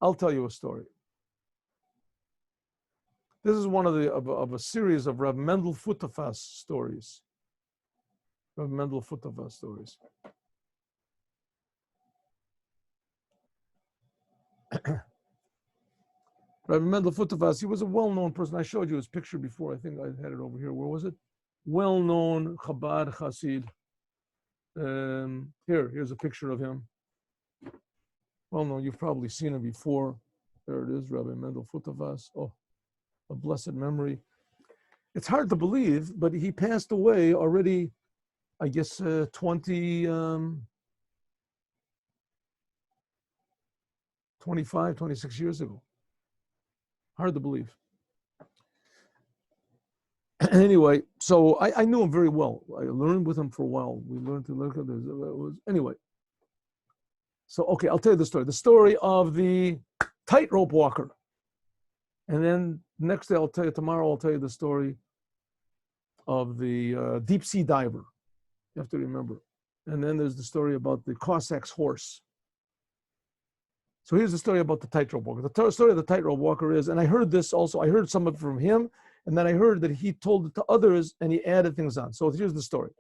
I'll tell you a story. This is one of a series of Reb Mendel Futerfas stories. Reb Mendel Futerfas stories. Rabbi Mendel Futerfas, he was a well-known person. I showed you his picture before. I think I had it over here. Where was it? Well-known Chabad Chassid. Here's a picture of him. Well-known. You've probably seen him before. There it is, Rabbi Mendel Futerfas. Oh, a blessed memory. It's hard to believe, but he passed away already, I guess, 25, 26 years ago. Hard to believe. Anyway, so I knew him very well. I learned with him for a while. We learned to look at this. Anyway. So, okay, I'll tell you the story. The story of the tightrope walker. And then next day, tomorrow I'll tell you the story of the deep sea diver. You have to remember. And then there's the story about the Cossack's horse. So here's the story about the tightrope walker. The story of the tightrope walker is, and I heard this also, I heard some of it from him, and then I heard that he told it to others and he added things on. So here's the story.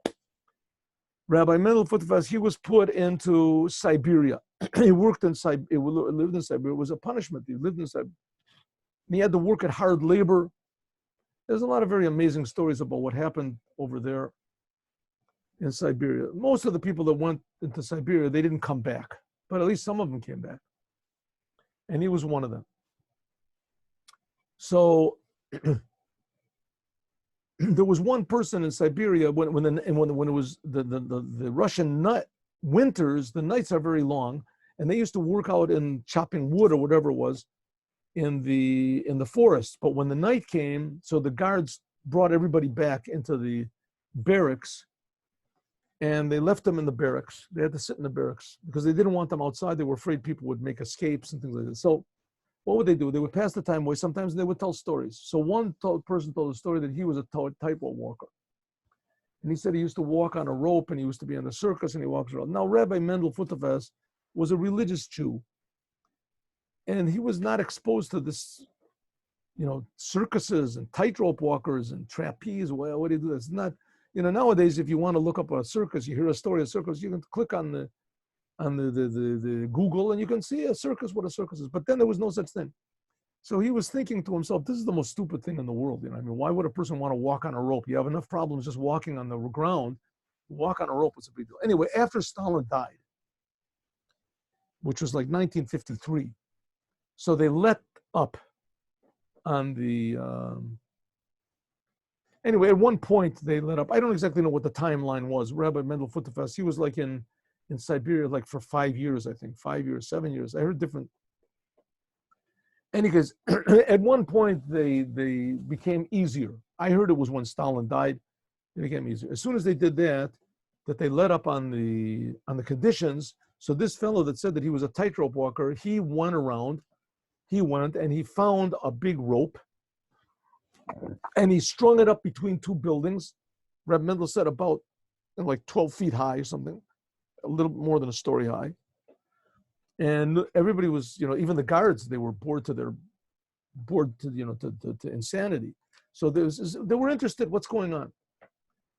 Rabbi Mendel Futerfas, he was put into Siberia. He worked in Siberia, he lived in Siberia. It was a punishment. He lived in Siberia. And he had to work at hard labor. There's a lot of very amazing stories about what happened over there in Siberia. Most of the people that went into Siberia, they didn't come back, but at least some of them came back. And he was one of them. So there was one person in Siberia when it was the Russian winters, the nights are very long, and they used to work out in chopping wood or whatever it was in the forest. But when the night came, so the guards brought everybody back into the barracks, and they left them in the barracks. They had to sit in the barracks because they didn't want them outside. They were afraid people would make escapes and things like that. So what would they do? They would pass the time away. Sometimes they would tell stories. So one person told a story that he was a tightrope walker. And he said he used to walk on a rope and he used to be in a circus and he walks around. Now, Rabbi Mendel Futerfas was a religious Jew. And he was not exposed to this, circuses and tightrope walkers and trapeze. Well, what do you do? It's not, nowadays, if you want to look up a circus, you hear a story of a circus, you can click on the Google and you can see a circus, what a circus is. But then there was no such thing. So he was thinking to himself, this is the most stupid thing in the world. Why would a person want to walk on a rope? You have enough problems just walking on the ground. Walk on a rope is a big deal. Anyway, after Stalin died, which was like 1953, so they let up on the, anyway, at one point they let up. I don't exactly know what the timeline was. Rabbi Mendel Futerfas, he was like in Siberia like for 5 years, I think, 5 years, 7 years. I heard different. And because at one point they became easier. I heard it was when Stalin died, they became easier. As soon as they did that they let up on the conditions. So this fellow that said that he was a tightrope walker, he went and he found a big rope and he strung it up between two buildings. Reb Mendel said about like 12 feet high or something, a little more than a story high. And everybody was, even the guards, they were bored to insanity. So they were interested, what's going on?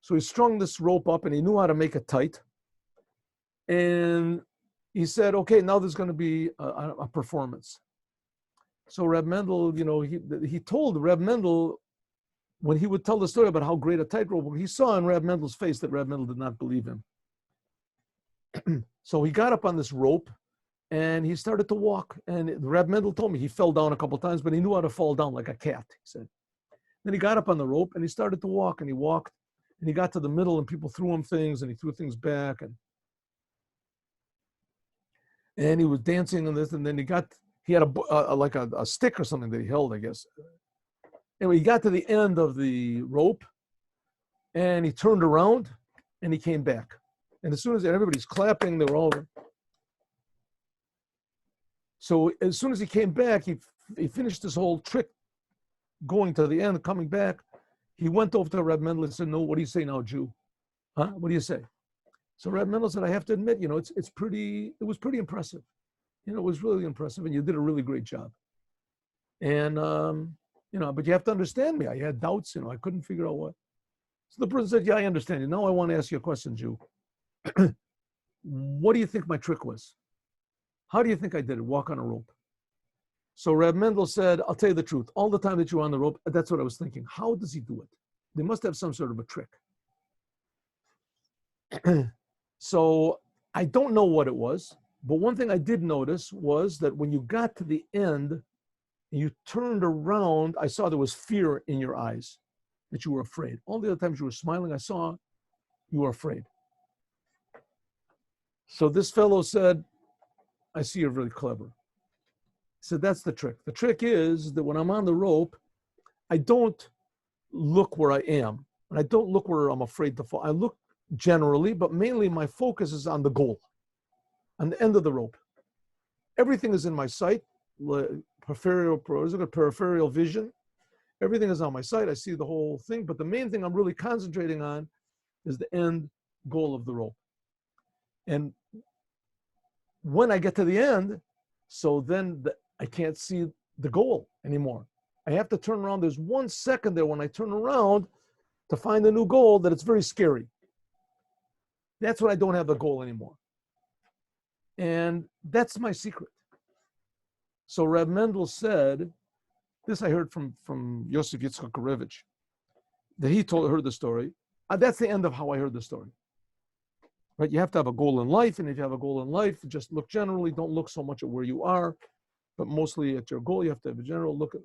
So he strung this rope up and he knew how to make it tight. And he said, okay, now there's going to be a performance. So Reb Mendel, he told Reb Mendel, when he would tell the story about how great a tightrope was, he saw in Reb Mendel's face that Reb Mendel did not believe him. So he got up on this rope and he started to walk. And Reb Mendel told me he fell down a couple of times, but he knew how to fall down like a cat, he said. Then he got up on the rope and he started to walk and he walked and he got to the middle and people threw him things and he threw things back and he was dancing on this, and then he had a stick or something that he held, I guess. Anyway, he got to the end of the rope and he turned around and he came back. And as soon as everybody's clapping, they were all over. So as soon as he came back, he finished this whole trick, going to the end, coming back. He went over to Reb Mendel and said, no, what do you say now, Jew? Huh? What do you say? So Reb Mendel said, I have to admit, it was pretty impressive. You know, it was really impressive, and you did a really great job. And, you know, but you have to understand me. I had doubts, you know, I couldn't figure out what. So the person said, yeah, I understand you. Now I want to ask you a question, Jew. What do you think my trick was? How do you think I did it? Walk on a rope. So Reb Mendel said, I'll tell you the truth. All the time that you were on the rope, that's what I was thinking. How does he do it? They must have some sort of a trick. So I don't know what it was, but one thing I did notice was that when you got to the end and you turned around, I saw there was fear in your eyes, that you were afraid. All the other times you were smiling, I saw you were afraid. So this fellow said, I see you're really clever. He said, that's the trick. The trick is that when I'm on the rope, I don't look where I am, and I don't look where I'm afraid to fall. I look generally, but mainly my focus is on the goal, on the end of the rope. Everything is in my sight, peripheral vision. Everything is on my sight. I see the whole thing, but the main thing I'm really concentrating on is the end goal of the rope. And when I get to the end, so then I can't see the goal anymore. I have to turn around. There's 1 second there when I turn around to find a new goal that it's very scary. That's when I don't have the goal anymore. And that's my secret. So Reb Mendel said, this I heard from Yosef Yitzchak Karevich, that he heard the story. That's the end of how I heard the story. Right? You have to have a goal in life, and if you have a goal in life, just look generally. Don't look so much at where you are, but mostly at your goal. You have to have a general look at.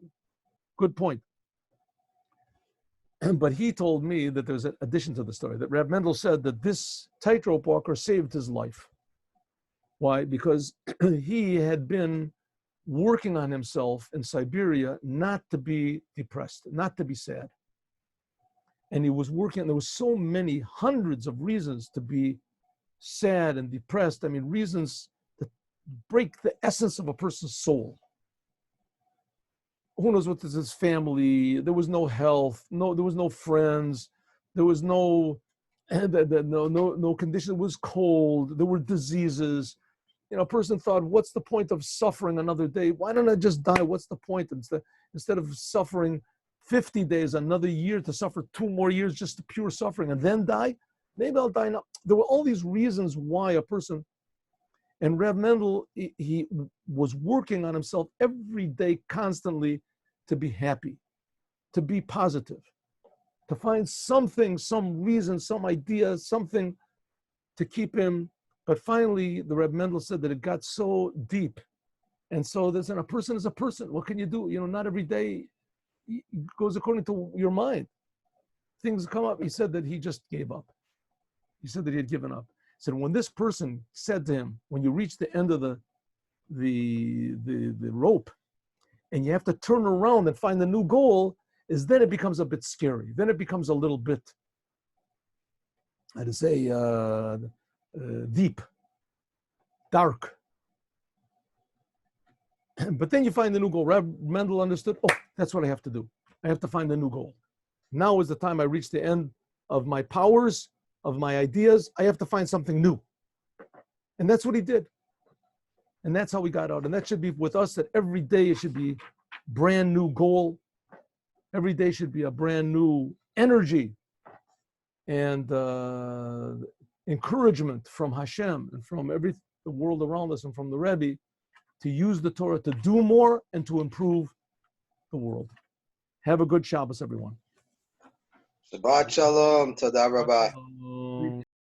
Good point. But he told me that there's an addition to the story, that Reb Mendel said that this tightrope walker saved his life. Why? Because he had been working on himself in Siberia not to be depressed, not to be sad. And he was working, and there was so many, hundreds of reasons to be sad and depressed. I mean, reasons that break the essence of a person's soul. Who knows what this is? Family. There was no health. No, there was no friends. There was no condition. It was cold. There were diseases. You know, a person thought, what's the point of suffering another day? Why don't I just die? What's the point? Instead of suffering 50 days, another year, to suffer 2 more years just to pure suffering and then die? Maybe I'll die now. There were all these reasons why a person, and Reb Mendel, he was working on himself every day constantly to be happy, to be positive, to find something, some reason, some idea, something to keep him. But finally, the Reb Mendel said that it got so deep. And so there's, and a person is a person. What can you do? You know, not every day goes according to your mind. Things come up. He said that he just gave up. He said that he had given up. He said, when this person said to him, when you reach the end of the rope, and you have to turn around and find the new goal, is then it becomes a bit scary. Then it becomes a little bit, how to say, deep, dark. But then you find the new goal. Reb Mendel understood, oh, that's what I have to do. I have to find a new goal. Now is the time I reach the end of my powers, of my ideas. I have to find something new. And that's what he did. And that's how we got out. And that should be with us, that every day it should be brand new goal. Every day should be a brand new energy and encouragement from Hashem and from the world around us and from the Rebbe to use the Torah to do more and to improve the world. Have a good Shabbos, everyone. Shabbat Shalom. Toda Rabbi.